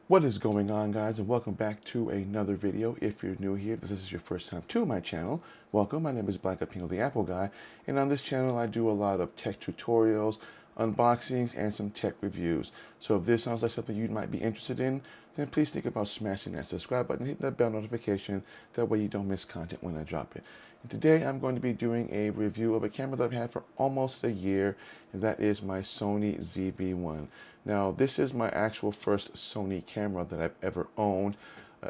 What is going on, guys, and welcome back to another video. If you're new here, if this is your first time to my channel, welcome. My name is Black Apino, the Apple Guy, and on this channel I do a lot of tech tutorials, unboxings, and some tech reviews. So if this sounds like something you might be interested in, then please think about smashing that subscribe button, hitting that bell notification, that way you don't miss content when I drop it. And today I'm going to be doing a review of a camera that I've had for almost a year, and that is my Sony ZV-1. Now, this is my actual first Sony camera that I've ever owned,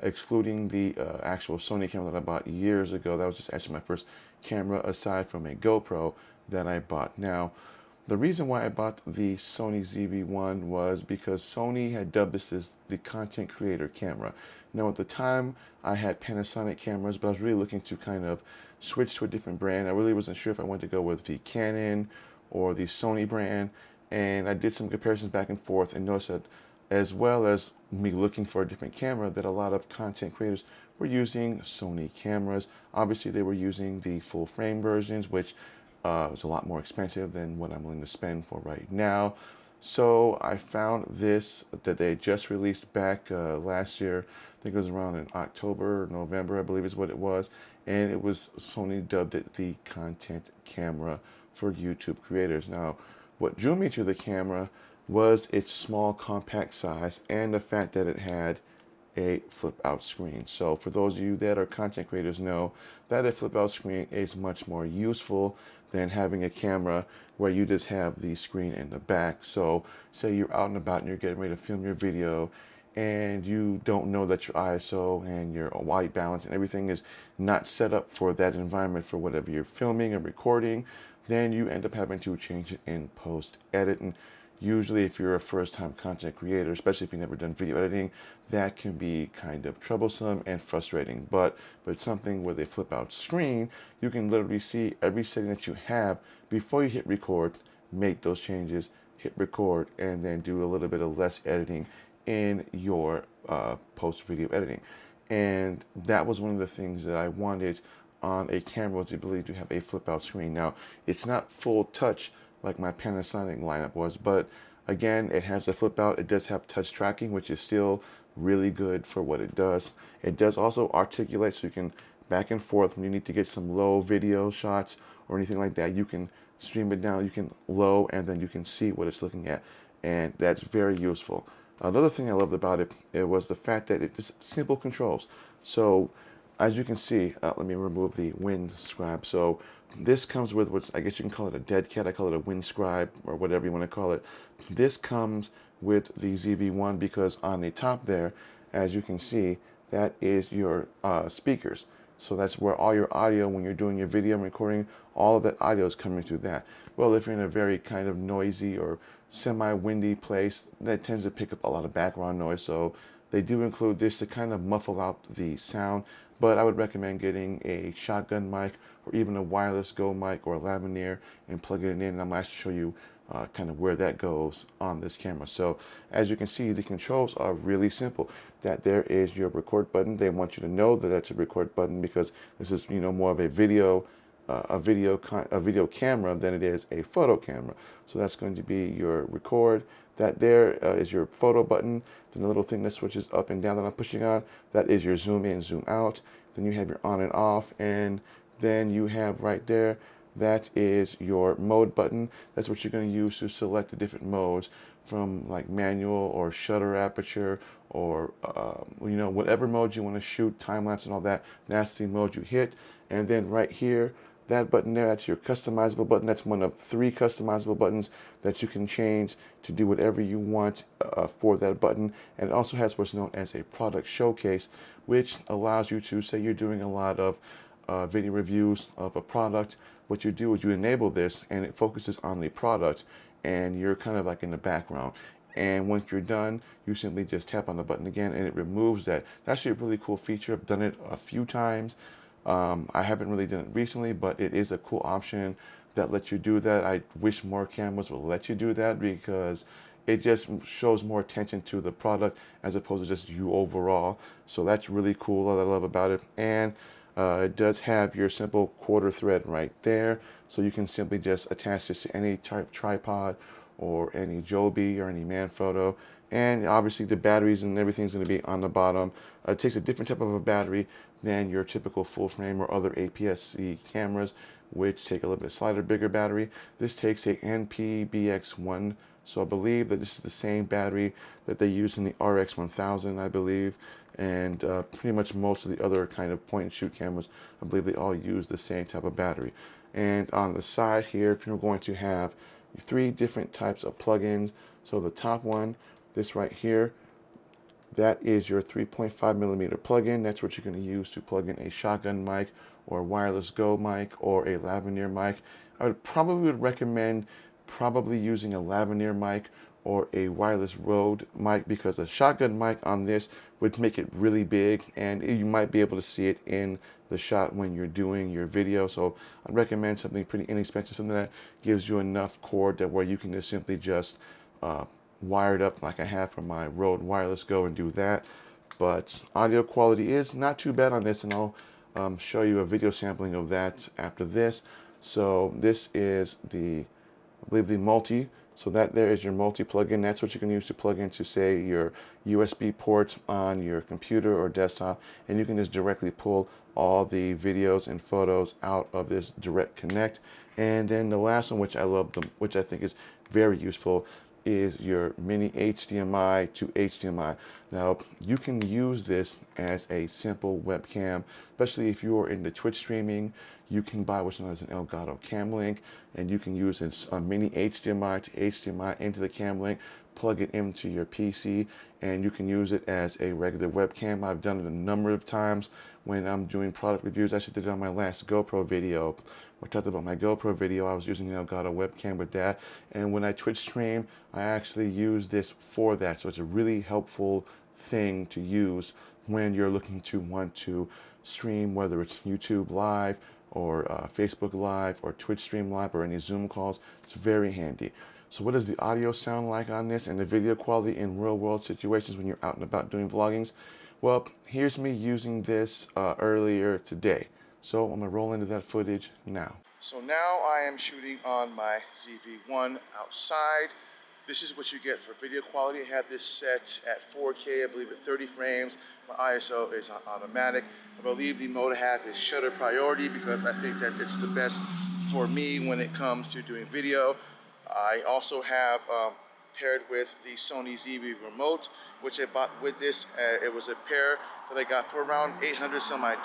excluding the actual Sony camera that I bought years ago. That was just actually my first camera aside from a GoPro that I bought. Now, the reason why I bought the Sony ZV-1 was because Sony had dubbed this as the content creator camera. Now, at the time, I had Panasonic cameras, but I was really looking to kind of switch to a different brand. I really wasn't sure if I wanted to go with the Canon or the Sony brand, and I did some comparisons back and forth and noticed that, as well as me looking for a different camera, that a lot of content creators were using Sony cameras. Obviously, they were using the full frame versions, which is a lot more expensive than what I'm willing to spend for right now. So I found this that they just released back last year. I think it was around in October or November, I believe is what it was. And it was, Sony dubbed it the content camera for YouTube creators. Now, what drew me to the camera was its small compact size and the fact that it had a flip out screen. So for those of you that are content creators know that a flip out screen is much more useful than having a camera where you just have the screen in the back. So say you're out and about and you're getting ready to film your video and you don't know that your ISO and your white balance and everything is not set up for that environment for whatever you're filming or recording, then you end up having to change it in post edit. And usually if you're a first-time content creator, especially if you've never done video editing, that can be kind of troublesome and frustrating. But something with a flip out screen, you can literally see every setting that you have before you hit record, make those changes, hit record, and then do a little bit of less editing in your post video editing. And that was one of the things that I wanted on a camera, was the ability to have a flip out screen. Now, it's not full touch like my Panasonic lineup was, but again, it has a flip out. It does have touch tracking, which is still really good for what it does. It does also articulate, so you can back and forth when you need to get some low video shots or anything like that. You can stream it down, you can low, and then you can see what it's looking at, and that's very useful. Another thing I loved about it was the fact that it just simple controls. So as you can see, let me remove the wind scribe. So this comes with what I guess you can call it a dead cat. I call it a wind scribe or whatever you want to call it. This comes with the ZV-1 because on the top there, as you can see, that is your speakers. So that's where all your audio, when you're doing your video recording, all of that audio is coming through that. Well, if you're in a very kind of noisy or semi-windy place, that tends to pick up a lot of background noise. So they do include this to kind of muffle out the sound, but I would recommend getting a shotgun mic or even a wireless Go mic or a lavalier and plugging it in. And I'm going to show you kind of where that goes on this camera. So as you can see, the controls are really simple. That there is your record button. They want you to know that that's a record button because this is, you know, more of a video camera than it is a photo camera. So that's going to be your record. That there is your photo button. Then the little thing that switches up and down that I'm pushing on, that is your zoom in, zoom out. Then you have your on and off, and then you have right there, that is your mode button. That's what you're going to use to select the different modes, from like manual or shutter aperture or you know, whatever mode you want to shoot, time lapse and all that. That's the mode you hit. And then right here, that button there, that's your customizable button. That's one of 3 customizable buttons that you can change to do whatever you want for that button. And it also has what's known as a product showcase, which allows you to, say you're doing a lot of video reviews of a product. What you do is you enable this and it focuses on the product and you're kind of like in the background. And once you're done, you simply just tap on the button again and it removes that. That's actually a really cool feature. I've done it a few times. I haven't really done it recently, but it is a cool option that lets you do that. I wish more cameras will let you do that because it just shows more attention to the product as opposed to just you overall. So that's really cool, that I love about it. And it does have your simple quarter thread right there. So you can simply just attach this to any type tripod or any Joby or any Manfrotto. And obviously the batteries and everything's going to be on the bottom. It takes a different type of a battery than your typical full frame or other APS-C cameras, which take a little bit slightly bigger battery. This takes a NPBX1, so I believe that this is the same battery that they use in the RX1000, I believe, and pretty much most of the other kind of point and shoot cameras, I believe they all use the same type of battery. And on the side here, if you're going to have 3 different types of plugins. So the top one, this right here, that is your 3.5 millimeter plug-in. That's what you're going to use to plug in a shotgun mic or a wireless Go mic or a lavalier mic. I would recommend using a lavalier mic or a wireless Rode mic, because a shotgun mic on this would make it really big and you might be able to see it in the shot when you're doing your video. So I'd recommend something pretty inexpensive, something that gives you enough cord that where you can just simply just wire it up like I have for my Rode Wireless Go and do that. But audio quality is not too bad on this, and I'll show you a video sampling of that after this. So this is I believe the multi. So that there is your multi plug-in. That's what you can use to plug into, say, your USB port on your computer or desktop, and you can just directly pull all the videos and photos out of this direct connect. And then the last one, which I love, which I think is very useful, is your mini HDMI to HDMI. Now, you can use this as a simple webcam, especially if you are into Twitch streaming. You can buy what's known as an Elgato Cam Link, and you can use a mini HDMI to HDMI into the Cam Link, plug it into your PC, and you can use it as a regular webcam. I've done it a number of times when I'm doing product reviews. I actually did it on my last GoPro video. I talked about my GoPro video. I was using the Elgato webcam with that, and when I Twitch stream, I actually use this for that. So it's a really helpful thing to use when you're looking to want to stream, whether it's YouTube Live or Facebook Live or Twitch Stream Live or any Zoom calls. It's very handy. So what does the audio sound like on this and the video quality in real world situations when you're out and about doing vloggings? Well, here's me using this earlier today. So I'm gonna roll into that footage now. So now I am shooting on my ZV-1 outside. This is what you get for video quality. I have this set at 4K, I believe at 30 frames. My ISO is on automatic. I believe the mode I have is shutter priority because I think that it's the best for me when it comes to doing video. I also have paired with the Sony ZV remote, which I bought with this. It was a pair that I got for around $800 some odd,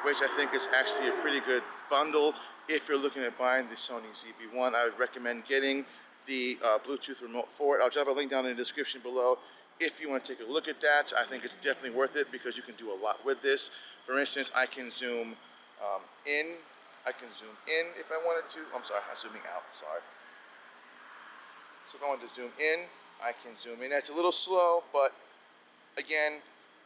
which I think is actually a pretty good bundle. If you're looking at buying the Sony ZV-1, I would recommend getting the Bluetooth remote for it. I'll drop a link down in the description below if you want to take a look at that. I think it's definitely worth it because you can do a lot with this. For instance, I can zoom in. I can zoom in if I wanted to. I'm sorry, I'm zooming out. Sorry. So if I want to zoom in, I can zoom in. That's a little slow, but again,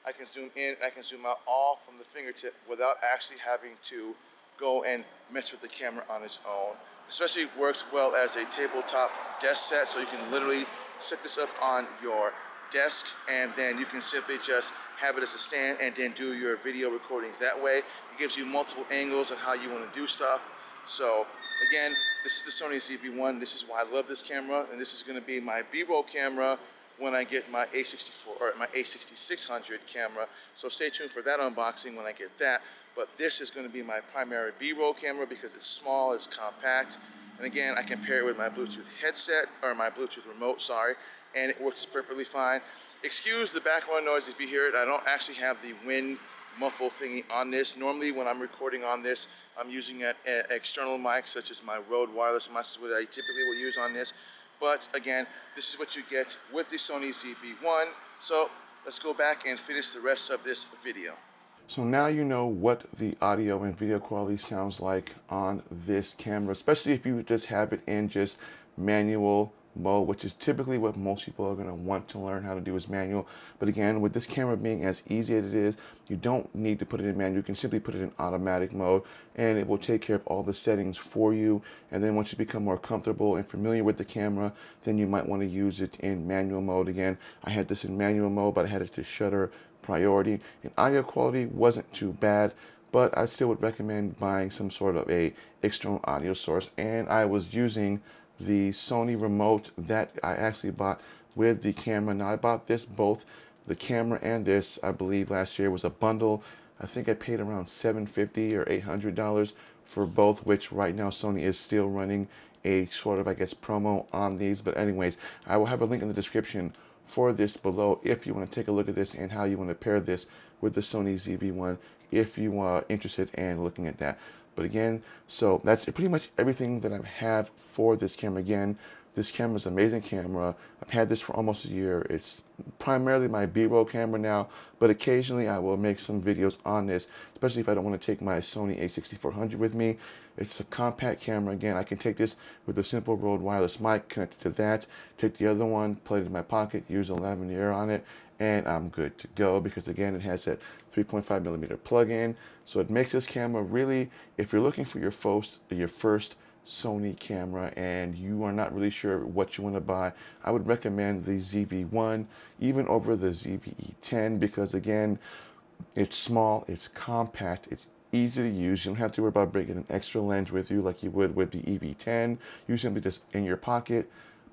I can zoom in, I can zoom out all from the fingertip without actually having to go and mess with the camera on its own. Especially works well as a tabletop desk set, so you can literally set this up on your desk and then you can simply just have it as a stand and then do your video recordings that way. It gives you multiple angles on how you want to do stuff. So again, this is the Sony ZV-1. This is why I love this camera, and this is going to be my B-roll camera when I get my A64 or my A6600 camera. So stay tuned for that unboxing when I get that. But this is going to be my primary B-roll camera because it's small, it's compact, and again, I can pair it with my Bluetooth headset or my Bluetooth remote, sorry, and it works perfectly fine. Excuse the background noise if you hear it. I don't actually have the wind muffle thingy on this. Normally when I'm recording on this, I'm using an external mic such as my Rode wireless mic, which is what I typically will use on this. But again, this is what you get with the Sony ZV-1. So let's go back and finish the rest of this video. So now you know what the audio and video quality sounds like on this camera, especially if you just have it in just manual mode, which is typically what most people are going to want to learn how to do is manual. But again, with this camera being as easy as it is, you don't need to put it in manual. You can simply put it in automatic mode and it will take care of all the settings for you. And then once you become more comfortable and familiar with the camera, then you might want to use it in manual mode. Again, I had this in manual mode, but I had it to shutter priority, and audio quality wasn't too bad, but I still would recommend buying some sort of a external audio source. And I was using the Sony remote that I actually bought with the camera. Now I bought this, both the camera and this, I believe last year was a bundle. I think I paid around $750 or $800 for both, which right now Sony is still running a sort of, I guess, promo on these. But anyways, I will have a link in the description for this below if you want to take a look at this and how you want to pair this with the Sony ZV-1 if you are interested in looking at that. But again, so that's pretty much everything that I have for this camera. Again, this camera is an amazing camera. I've had this for almost a year. It's primarily my B-roll camera now, but occasionally I will make some videos on this, especially if I don't want to take my Sony a6400 with me. It's a compact camera. Again, I can take this with a simple Rode wireless mic connected to that, take the other one, plug it in my pocket, use a lavalier on it, and I'm good to go, because again, it has that 3.5mm plug-in. So it makes this camera really, if you're looking for your first Sony camera and you are not really sure what you want to buy, I would recommend the ZV-1 even over the ZV-E10, because again, it's small, it's compact, it's easy to use. You don't have to worry about bringing an extra lens with you like you would with the EV-10. You simply just in your pocket,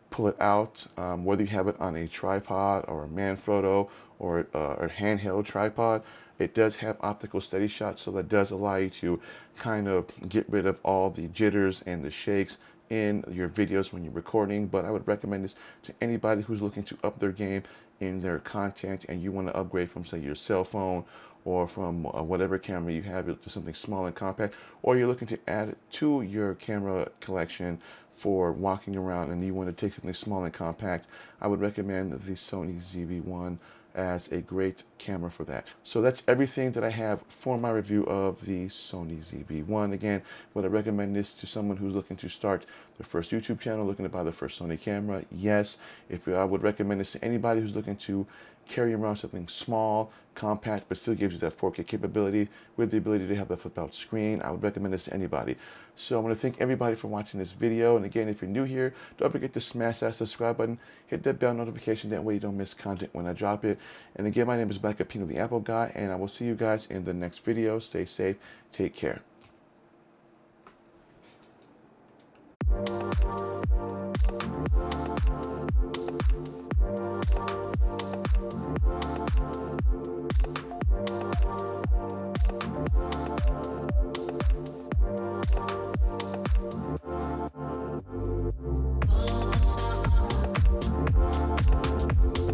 pull it out, whether you have it on a tripod or a Manfrotto or a handheld tripod. It does have optical steady shots, so that does allow you to kind of get rid of all the jitters and the shakes in your videos when you're recording. But I would recommend this to anybody who's looking to up their game in their content and you want to upgrade from, say, your cell phone or from whatever camera you have to something small and compact, or you're looking to add it to your camera collection for walking around and you want to take something small and compact. I would recommend the Sony ZV-1 as a great camera for that. So that's everything that I have for my review of the Sony ZV-1. Again, would I recommend this to someone who's looking to start their first YouTube channel, looking to buy the first Sony camera? Yes. If I would recommend this to anybody who's looking to carry around something small, compact, but still gives you that 4K capability with the ability to have a flip out screen, I would recommend this to anybody. So I want to thank everybody for watching this video. And again, if you're new here, don't forget to smash that subscribe button, hit that bell notification, that way you don't miss content when I drop it. And again, my name is Black Pino, the Apple Guy, and I will see you guys in the next video. Stay safe, take care.